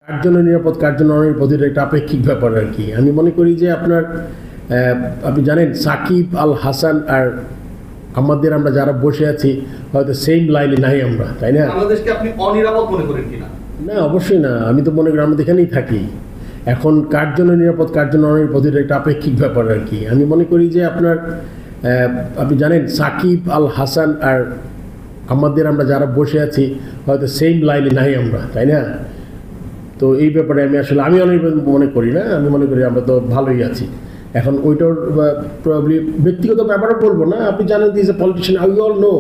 কার জন্য নিরাপদ কার জন্য অনিরাপদ এটা একটা আপেক্ষিক ব্যাপার আর কি। আমি মনে করি যে আপনার আপনি জানেন সাকিব আল হাসান আর আমাদের আমরা যারা বসে আছি হয়তো সেম লাইনে নাই আমরা, তাই না? বাংলাদেশকে আপনি অনিরাপদ মনে করেন কিনা? না, অবশ্যই না। আমি তো মনে করি আমরা এখানেই থাকি। এখন কার জন্য নিরাপদ কার জন্য অনিরাপদ এটা একটা আপেক্ষিক ব্যাপার আর কি। আমি মনে করি যে আপনার আপনি জানেন সাকিব আল হাসান আর আমাদের আমরা যারা বসে আছি হয়তো সেম লাইনে নাই আমরা, তাই না? তো এই ব্যাপারে আমি অনেক মনে করি না। আমি মনে করি আমরা তো ভালোই আছি। এখন ওইটার প্রবাবলি ব্যক্তিগত ব্যাপারে বলবো না। আপনি জানেন this a politician, I all know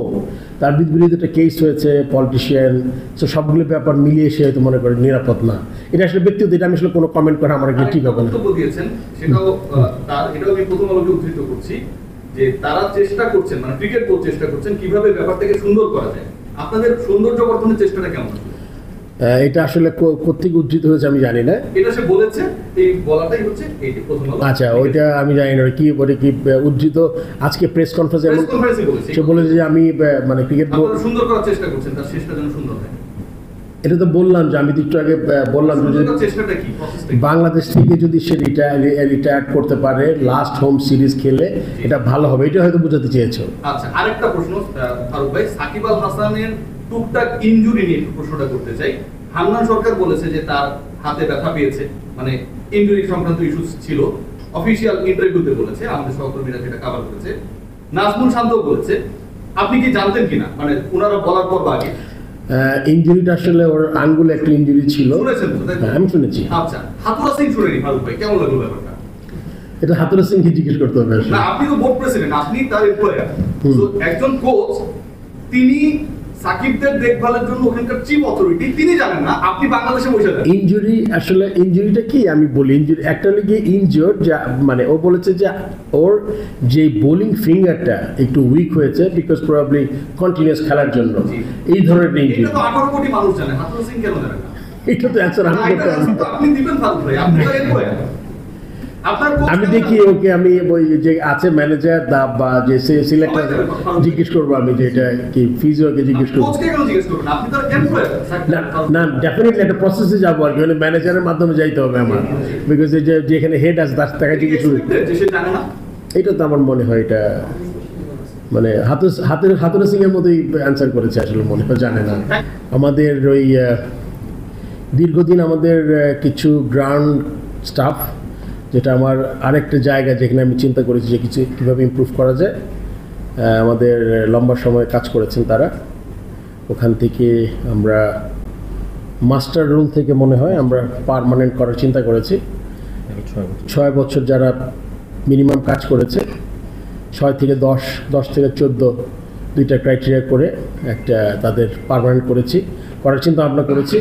তার বিরুদ্ধে একটা কেস হয়েছে, পলিটিশিয়ান। সো সবগুলো ব্যাপার মিলিয়ে সে হয়তো মনে করে নিরাপদ না। এটা আসলে ব্যক্তিগত, এটা আমি আসলে কোনো কমেন্ট করা আমার কি ঠিক হবে না। বক্তব্য দিয়েছেন সেটাও এটাও আমি প্রথম আলোকে উদ্ধৃত করছি যে তারা চেষ্টা করছেন, মানে ক্রিকেট কোচ চেষ্টা করছেন কিভাবে ব্যাপারটাকে সুন্দর করা যায়। আপনাদের সৌন্দর্য বর্ধনের চেষ্টাটা কেমন? এটা আসলে কোত্থেকে উদ্ধৃত হয়েছে আমি জানি না। এটা সে বলেছে, এই বলাটাই হচ্ছে এই যে প্রথম আলো। আচ্ছা, ওইটা আমি জানি না কি বলে কি উদ্ধৃত। আজকে প্রেস কনফারেন্সে সে বলেছে যে আমি মানে ক্রিকেট সুন্দর করার চেষ্টা করছেন, তার শেষটা যেন সুন্দর হয়। এটা তো বললাম যে আমি তো একটু আগে বললাম যে চেষ্টাটা কি, বাংলাদেশ থেকে যদি সে রিটায়ার করতে পারে লাস্ট হোম সিরিজ খেলে এটা ভালো হবে, এটা হয়তো বোঝাতে চেয়েছো। আচ্ছা, আরেকটা প্রশ্ন ফারুক ভাই, সাকিব আল হাসানের টুকটাক ইনজুরি নিয়ে প্রশ্নটা করতে চাই। হান্নান সরকার বলেছে যে তার হাতে ব্যথা পেয়েছে, মানে ইনজুরি সংক্রান্ত ইস্যু ছিল। অফিশিয়াল ইন্টারভিউতে বলেছে, আমাদের সহকর্মীরা যেটা কভার করেছে। নাজমুল শান্ত বলেছে, আপনি কি জানতেন কিনা, মানে ওনারা বলার পর আগে? ইনজুরিটা আসলে ওর আঙ্গুলে একটা ইনজুরি ছিল। শুনেছেন তো? আমি শুনেছি। আচ্ছা, হাতুড়া সিং শুনেনি ফারুক ভাই, কেমন লাগলো ব্যাপারটা? এটা হাতুড়া সিংকে জিজ্ঞেস করতে হবে। না, আপনি তো বোর্ড প্রেসিডেন্ট, আপনি তার এমপ্লয়ার। তো একজন কোচ, তিনি সাকিবদের দেখভালের জন্য ওখানকার চিফ অথরিটি, তিনি জানেন না, আপনি বাংলাদেশে বসে আছেন। ইনজুরি আসলে ইনজুরিটা কি আমি বলি, ইনজুরি একটা হলে ইনজিওর, যা মানে ও বলেছে যে ওর যে বোলিং ফিঙ্গারটা একটু উইক হয়েছে বিকজ প্রবাবলি কন্টিনিউয়াস খেলার জন্য, এই ধরনের ইনজুরি। এটা তো 18 কোটি মানুষ জানে, হাতুড়া সিং কেন জানে না? এটা তো অ্যানসার আমি করতে পারবো। আপনি দিবেন ফারুক ভাই, আপনি তো এমপ্লয়ার। আমি দেখি ওকে, আমি ওই যে আছে ম্যানেজার বা যে সিলেক্টর জিজ্ঞেস করবো, আমি যে এটা কি ফিজিওকে জিজ্ঞেস করবো। না, ডেফিনেটলি একটা প্রসেসে যাবো আর কি, মানে ম্যানেজারের মাধ্যমে যাইতে হবে আমার, বিকজ এই যে যেখানে হেড আছে তার তাকে জিজ্ঞেস করবো। এটা তো আমার মনে হয় এটা মানে হাতুড়া সিং এর মতোই অ্যান্সার করেছে আসলে, মনে হয় জানে না। আমাদের ওই দীর্ঘদিন আমাদের কিছু গ্রাউন্ড স্টাফ, যেটা আমার আরেকটা জায়গা যেখানে আমি চিন্তা করেছি যে কিছু কীভাবে ইমপ্রুভ করা যায়, আমাদের লম্বা সময় কাজ করেছেন তারা। ওখান থেকে আমরা মাস্টার রোল থেকে মনে হয় আমরা পার্মানেন্ট করার চিন্তা করেছি। 6 বছর যারা মিনিমাম কাজ করেছে, 6 থেকে 10 থেকে 14 দুইটা ক্রাইটেরিয়া করে একটা তাদের পার্মানেন্ট করার চিন্তা ভাবনা করেছি।